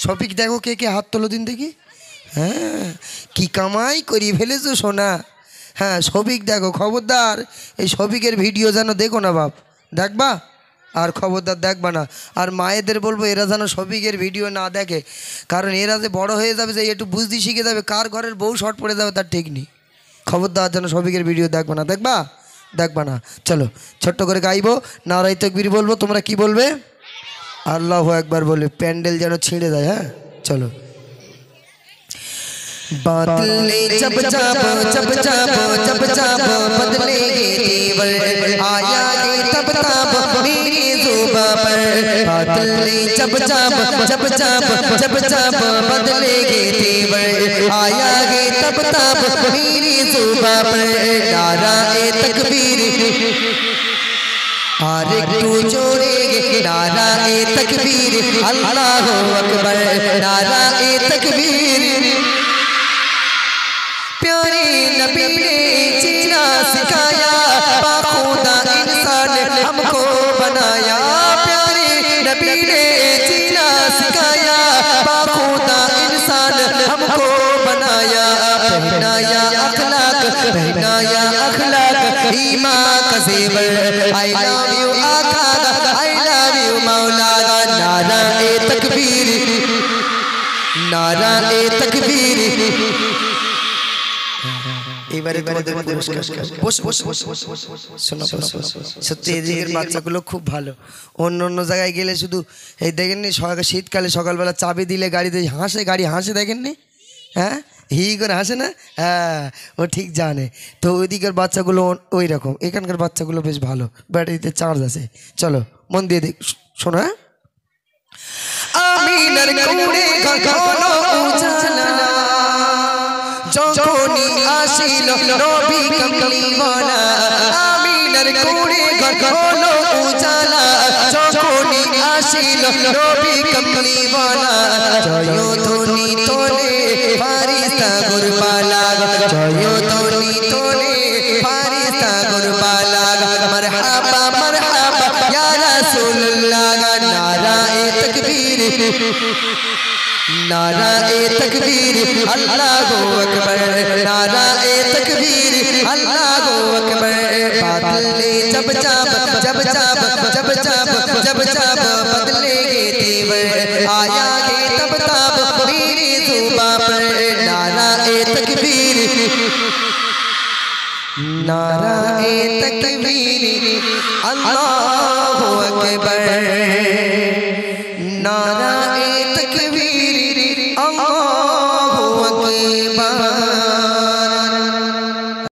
শফিক দেখো কে কে হাত তোলো দিন দেখি। হ্যাঁ কি কামাই করি ফেলেছো সোনা। হ্যাঁ শফিক দেখো, খবরদার এই শফিকের ভিডিও যেন দেখো না বাপ, দেখবা আর খবরদার দেখবা না। আর মায়েদের বলবো এরা যেন শফিকের ভিডিও না দেখে, কারণ এরা যে বড় হয়ে যাবে, যে একটু বুঝতে শিখে যাবে, কার ঘরের বউ শর্ট পড়ে যাবে তার ঠিক নেই। খবরদার যেন শফিকের ভিডিও দেখবা না, দেখবা না। চলো ছোট্ট করে গাইবো, নারায়ে তাকবীর বলবো, তোমরা কি বলবে? আল্লাহু আকবার বলে প্যান্ডেল যেন ছিঁড়ে যায়। হ্যাঁ চলো। बदले जब जब बदलेंगे तेवर, आएंगे तब तब मेरी ज़ुबां पर। बदले जब जब बदलेंगे तेवर, आएंगे तब तब मेरी ज़ुबां पर। नाराए तकबीर और तू जोड़ेंगे, नाराए तकबीर अल्लाहु अकबर, नाराए तकबीर। प्यारे नबी ने जीना सिखाया, बाखुदा इंसान हमको बनाया। प्यारे नबी ने जीना सिखाया, बाखुदा इंसान हमको बनाया। पहनाया अखलाक ईमान का ज़ेवर। आई लव यू आका, आई लव यू मौला। नाराए तकबीर, नाराए तकबीर। এবারে তোমাদের পুরস্কার। শোনো সত্যি এদিকের বাচ্চাগুলো খুব ভালো। অন্য অন্য জায়গায় গেলে শুধু এই দেখেননি, শীতকালে সকালবেলা চাবি দিলে গাড়িতে হাসে, গাড়ি হাসে দেখেননি? হ্যাঁ হি করে হাসে না? হ্যাঁ ও ঠিক জানে। তো ওইদিকের বাচ্চাগুলো ওই রকম, এখানকার বাচ্চাগুলো বেশ ভালো, ব্যাটারিতে চার্জ আছে। চলো মন দিয়ে দেখ, শোনো। আমিনার কোণে ঘন উজালা, যখনই আসিল নবী কামলিওয়ালা। আমিনার কোণে ঘন উজালা, যখনই আসিল নবী কামলিওয়ালা। জয়ধ্বনি তোলে ফারিস্তা গুরবালা, জয়ধ্বনি তোলে ফারিস্তা গুরবালা। মারহাবা মারহাবা ইয়া রাসূলুল্লাহ। নারায়ে তাকবীর, नाराए तकबीर अल्लाहु अकबर, नाराए तकबीर अल्लाहु अकबर। बदले जब जब बदलेंगे तेवर, आएंगे तब तब मेरी ज़ुबां पर। नाराए तकबीर, नाराए तकबीर अल्लाहु अकबर, नाराए तकबीर अल्लाह।